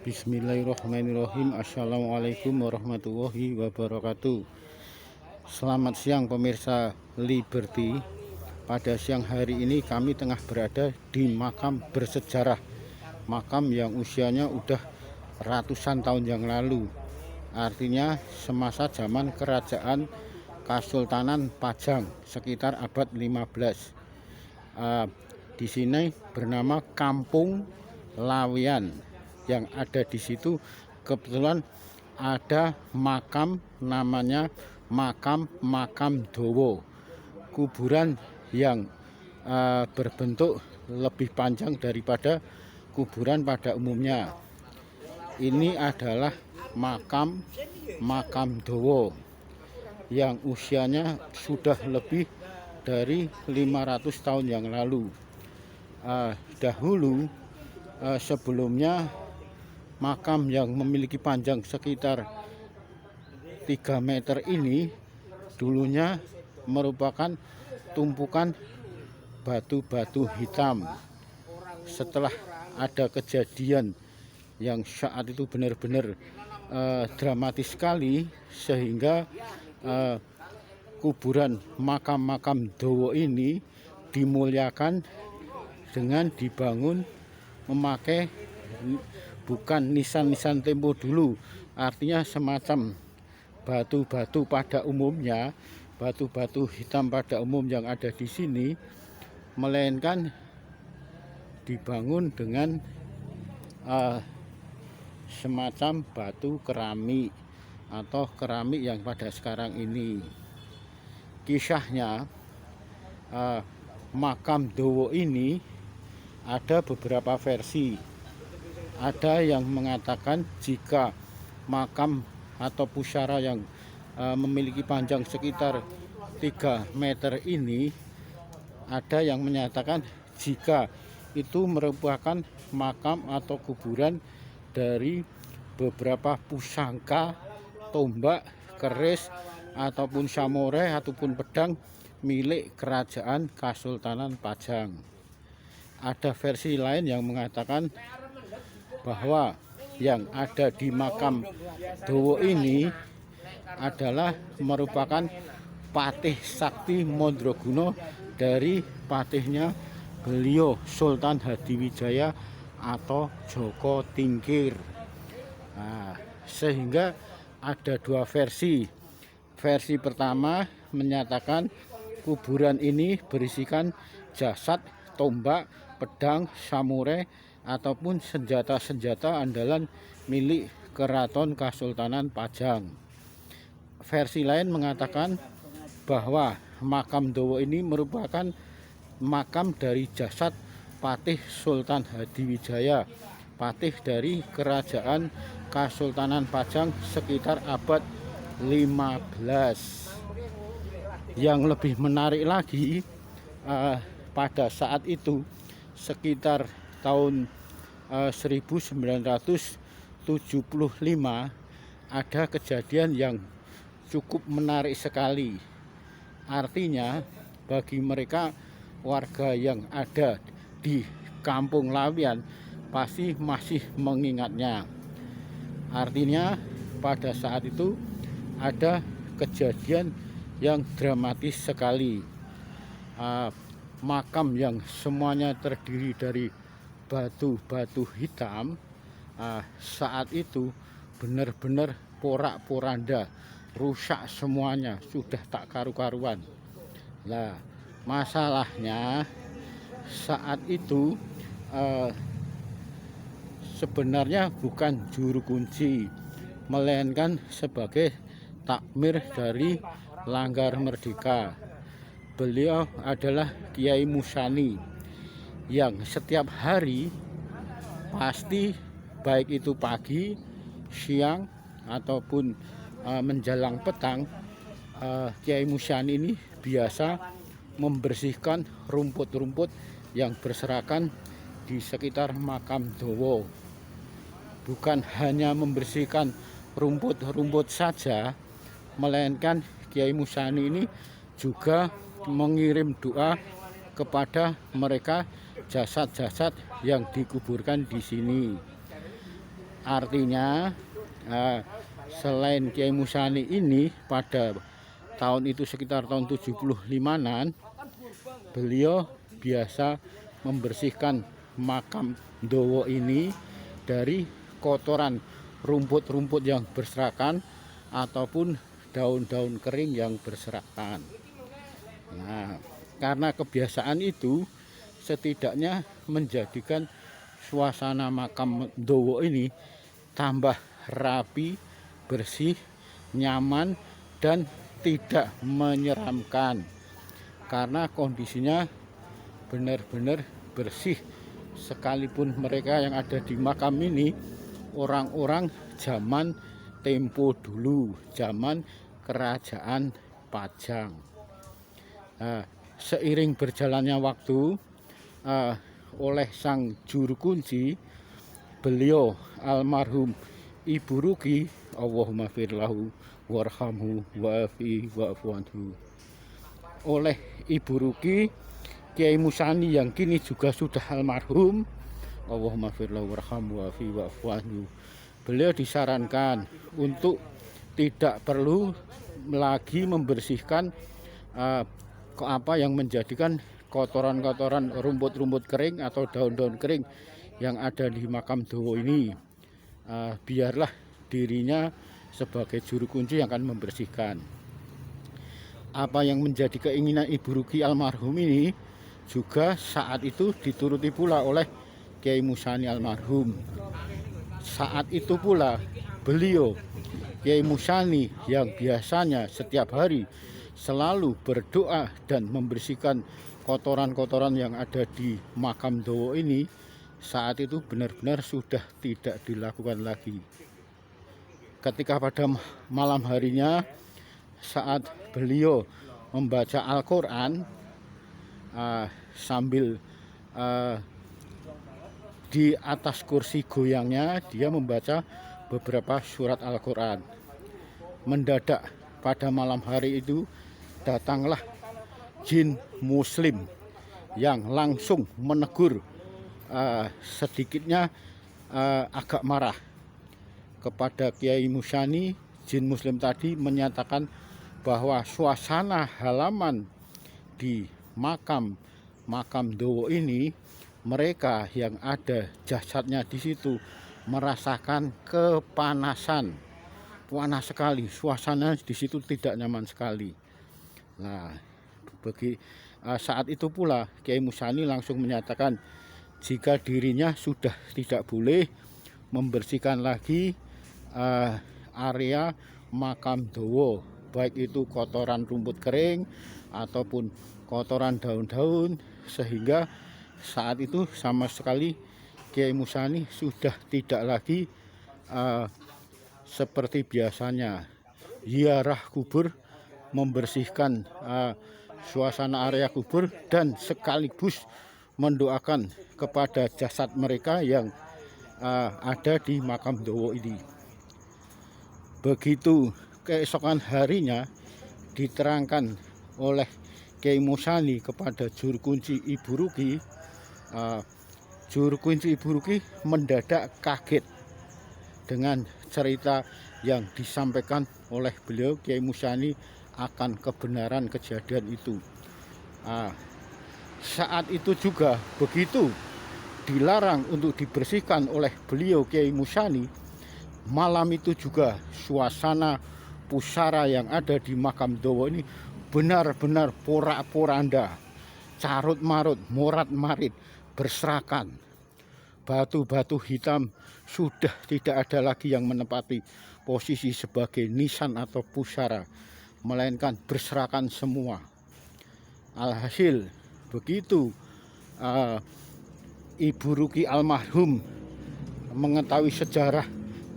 Bismillahirrahmanirrahim. Assalamualaikum warahmatullahi wabarakatuh. Selamat siang pemirsa Liberty. Pada siang hari ini kami tengah berada di makam bersejarah, makam yang usianya udah ratusan tahun yang lalu. Artinya semasa zaman kerajaan Kesultanan Pajang sekitar abad 15. Di sini bernama Kampung Laweyan. Yang ada di situ kebetulan ada makam namanya makam Dowo, kuburan yang berbentuk lebih panjang daripada kuburan pada umumnya. Ini adalah makam Dowo yang usianya sudah lebih dari 500 tahun yang lalu. Dahulu sebelumnya makam yang memiliki panjang sekitar 3 meter ini dulunya merupakan tumpukan batu-batu hitam. Setelah ada kejadian yang saat itu benar-benar dramatis sekali, sehingga kuburan makam Dowo ini dimuliakan dengan dibangun memakai bukan nisan-nisan tempo dulu, artinya semacam batu-batu pada umumnya, batu-batu hitam pada umum yang ada di sini, melainkan dibangun dengan semacam batu keramik atau keramik yang pada sekarang ini. Kisahnya makam Dowo ini ada beberapa versi. Ada yang mengatakan jika makam atau pusara yang memiliki panjang sekitar 3 meter ini, ada yang menyatakan jika itu merupakan makam atau kuburan dari beberapa pusaka, tombak, keris, ataupun samurai ataupun pedang milik kerajaan Kesultanan Pajang. Ada versi lain yang mengatakan bahwa yang ada di makam Dowo ini adalah merupakan patih sakti Mondroguno dari patihnya beliau Sultan Hadiwijaya atau Joko Tingkir. Sehingga ada dua versi. Versi pertama menyatakan kuburan ini berisikan jasad, tombak, pedang, samurai, ataupun senjata-senjata andalan milik Keraton Kesultanan Pajang. Versi lain mengatakan bahwa makam Dowo ini merupakan makam dari jasad patih Sultan Hadiwijaya, patih dari Kerajaan Kesultanan Pajang sekitar abad 15. Yang lebih menarik lagi, pada saat itu sekitar tahun 1975 ada kejadian yang cukup menarik sekali. Artinya bagi mereka warga yang ada di Kampung Laweyan pasti masih mengingatnya. Artinya pada saat itu ada kejadian yang dramatis sekali. Makam yang semuanya terdiri dari batu-batu hitam saat itu benar-benar porak-poranda, rusak semuanya, sudah tak karu-karuan. Nah, masalahnya saat itu sebenarnya bukan juru kunci, melainkan sebagai takmir dari Langgar Merdeka. Beliau adalah Kiai Musani yang setiap hari pasti baik itu pagi, siang, ataupun menjelang petang, Kiai Musani ini biasa membersihkan rumput-rumput yang berserakan di sekitar makam Dowo. Bukan hanya membersihkan rumput-rumput saja, melainkan Kiai Musani ini juga mengirim doa kepada mereka jasad-jasad yang dikuburkan di sini. Artinya selain Kiai Musani ini pada tahun itu sekitar tahun 75-an, beliau biasa membersihkan makam Ndowo ini dari kotoran rumput-rumput yang berserakan ataupun daun-daun kering yang berserakan. Nah, karena kebiasaan itu setidaknya menjadikan suasana makam Ndowo ini tambah rapi, bersih, nyaman, dan tidak menyeramkan karena kondisinya benar-benar bersih. Sekalipun mereka yang ada di makam ini orang-orang zaman tempo dulu, zaman kerajaan Pajang. Seiring berjalannya waktu, oleh sang juru kunci, beliau almarhum Ibu Ruki, Allahumma firlahu warhamhu wa'afi wa'fu anhu, oleh Ibu Ruki Kiai Musani yang kini juga sudah almarhum, Allahumma firlahu warhamhu wa'afi wa'fu anhu, beliau disarankan untuk tidak perlu lagi membersihkan apa yang menjadikan kotoran-kotoran rumput-rumput kering atau daun-daun kering yang ada di makam Ndowo ini. Biarlah dirinya sebagai juru kunci yang akan membersihkan. Apa yang menjadi keinginan Ibu Ruki almarhum ini juga saat itu dituruti pula oleh Kiai Musani almarhum. Saat itu pula beliau Kiai Musani yang biasanya setiap hari selalu berdoa dan membersihkan kotoran-kotoran yang ada di makam Ndowo ini, saat itu benar-benar sudah tidak dilakukan lagi. Ketika pada malam harinya saat beliau membaca Al-Quran sambil di atas kursi goyangnya dia membaca beberapa surat Al-Quran, mendadak pada malam hari itu datanglah jin muslim yang langsung menegur, sedikitnya agak marah kepada Kiai Musani. Jin muslim tadi menyatakan bahwa suasana halaman di makam Ndowo ini, mereka yang ada jasadnya di situ merasakan kepanasan, panas sekali, suasana di situ tidak nyaman sekali. Nah, saat itu pula Kiai Musani langsung menyatakan jika dirinya sudah tidak boleh membersihkan lagi area makam Ndowo, baik itu kotoran rumput kering ataupun kotoran daun-daun, sehingga saat itu sama sekali Kiai Musani sudah tidak lagi seperti biasanya ziarah kubur, membersihkan suasana area kubur dan sekaligus mendoakan kepada jasad mereka yang ada di makam Ndowo ini. Begitu keesokan harinya diterangkan oleh Kiai Musani kepada juru kunci Ibu Ruki, juru kunci Ibu Ruki mendadak kaget dengan cerita yang disampaikan oleh beliau Kiai Musani akan kebenaran kejadian itu. Saat itu juga begitu dilarang untuk dibersihkan oleh beliau Kiai Musani, malam itu juga suasana pusara yang ada di makam Ndowo ini benar-benar porak-poranda, carut-marut, morat-marit, berserakan. Batu-batu hitam sudah tidak ada lagi yang menempati posisi sebagai nisan atau pusara, melainkan berserakan semua. Alhasil begitu Ibu Ruki almarhum mengetahui sejarah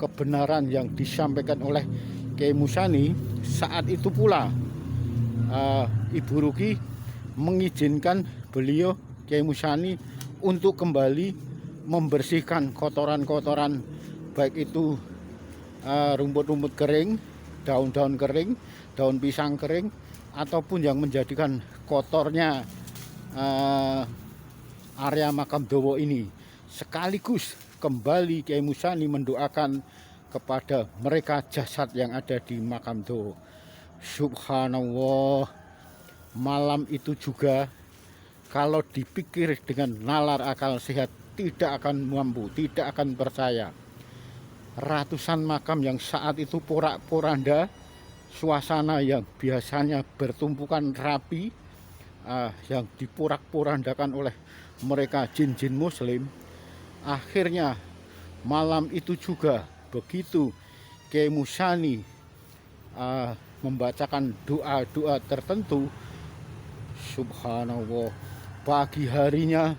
kebenaran yang disampaikan oleh Kiai Musani, saat itu pula Ibu Ruki mengizinkan beliau Kiai Musani untuk kembali membersihkan kotoran-kotoran, baik itu rumput-rumput kering, daun-daun kering, daun pisang kering, ataupun yang menjadikan kotornya area makam Ndowo ini, sekaligus kembali Kyai Musani mendoakan kepada mereka jasad yang ada di makam Dowo. Subhanallah, malam itu juga kalau dipikir dengan nalar akal sehat tidak akan mampu, tidak akan percaya. Ratusan makam yang saat itu porak-poranda, suasana yang biasanya bertumpukan rapi, yang diporak-porandakan oleh mereka jin-jin muslim. Akhirnya malam itu juga begitu Kyai Musani membacakan doa-doa tertentu, subhanallah, pagi harinya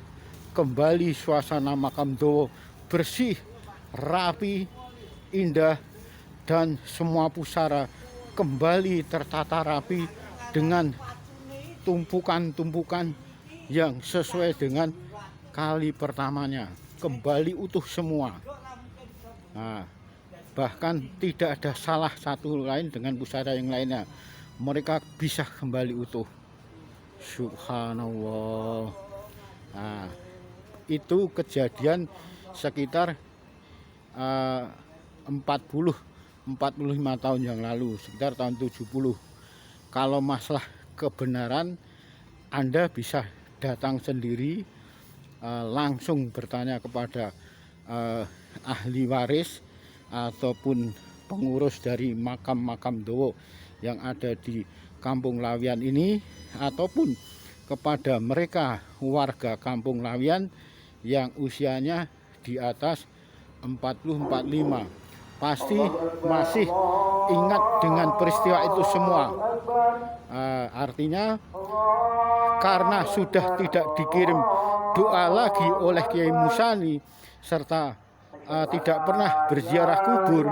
kembali suasana makam Dowo bersih, rapi, indah, dan semua pusara kembali tertata rapi dengan tumpukan-tumpukan yang sesuai dengan kali pertamanya, kembali utuh semua. Nah, bahkan tidak ada salah satu lain dengan pusara yang lainnya, mereka bisa kembali utuh. Subhanallah. Nah, itu kejadian sekitar 45 tahun yang lalu, sekitar tahun 70. Kalau masalah kebenaran, Anda bisa datang sendiri, langsung bertanya kepada ahli waris ataupun pengurus dari makam-makam Dowo yang ada di Kampung Lawian ini, ataupun kepada mereka warga Kampung Lawian yang usianya di atas 40-45, pasti masih ingat dengan peristiwa itu semua. Artinya karena sudah tidak dikirim doa lagi oleh Kyai Musani, serta tidak pernah berziarah kubur,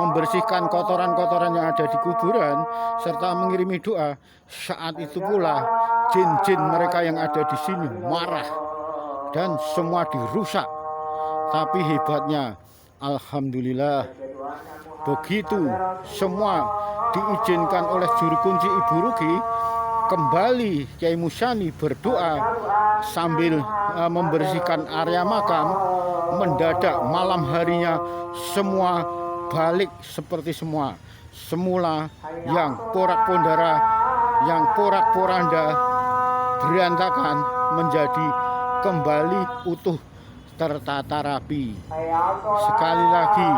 membersihkan kotoran-kotoran yang ada di kuburan, serta mengirimi doa, saat itu pula jin-jin mereka yang ada di sini marah dan semua dirusak. Tapi hebatnya, alhamdulillah, begitu semua diizinkan oleh juru kunci Ibu Ruki, kembali Kyai Musani berdoa sambil membersihkan area makam. Mendadak malam harinya semua balik seperti semula, yang porak-pondara, yang porak-poranda, berantakan menjadi kembali utuh, tertata rapi. Sekali lagi,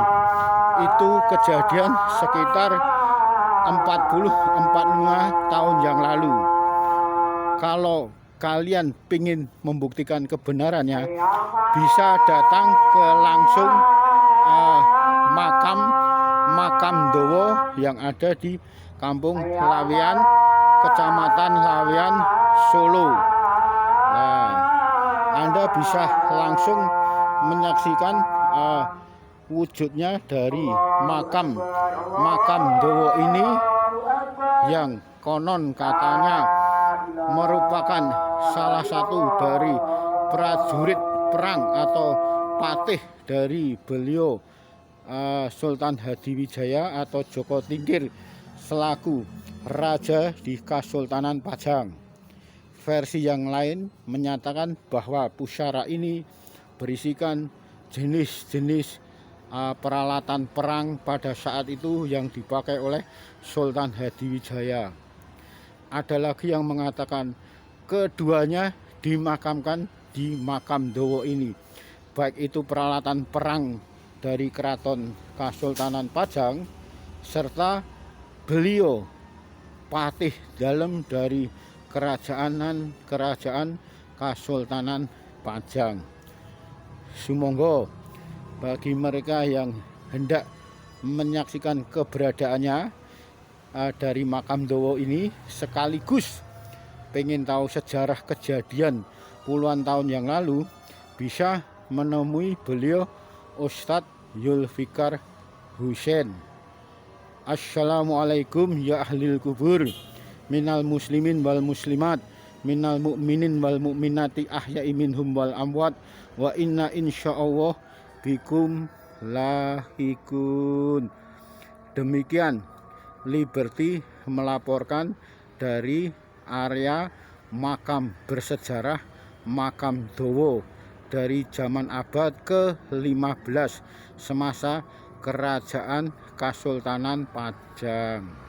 itu kejadian sekitar 40-45 tahun yang lalu. Kalau kalian ingin membuktikan kebenarannya, bisa datang ke langsung makam Dowo yang ada di Kampung Lawian, Kecamatan Lawian, Solo. Nah, Anda bisa langsung menyaksikan wujudnya dari makam Dowo ini, yang konon katanya merupakan salah satu dari prajurit perang atau patih dari beliau Sultan Hadiwijaya atau Joko Tingkir selaku raja di Kesultanan Pajang. Versi yang lain menyatakan bahwa pusara ini berisikan jenis-jenis peralatan perang pada saat itu yang dipakai oleh Sultan Hadiwijaya. Ada lagi yang mengatakan keduanya dimakamkan di makam Dowo ini, baik itu peralatan perang dari keraton Kesultanan Pajang, serta beliau patih dalam dari kerajaan Kesultanan Pajang. Sumangga bagi mereka yang hendak menyaksikan keberadaannya dari makam Dowo ini, sekaligus pengen tahu sejarah kejadian puluhan tahun yang lalu, bisa menemui beliau Ustadz Zulfikar Husain. Assalamualaikum ya ahlil kubur, minal muslimin wal muslimat, minal mu'minin wal mu'minati ahya'i minhum wal amwat, wa inna insyaallah bikum lahikun. Demikian Liberty melaporkan dari area makam bersejarah makam Dowo dari zaman abad ke-15 semasa Kerajaan Kesultanan Pajang.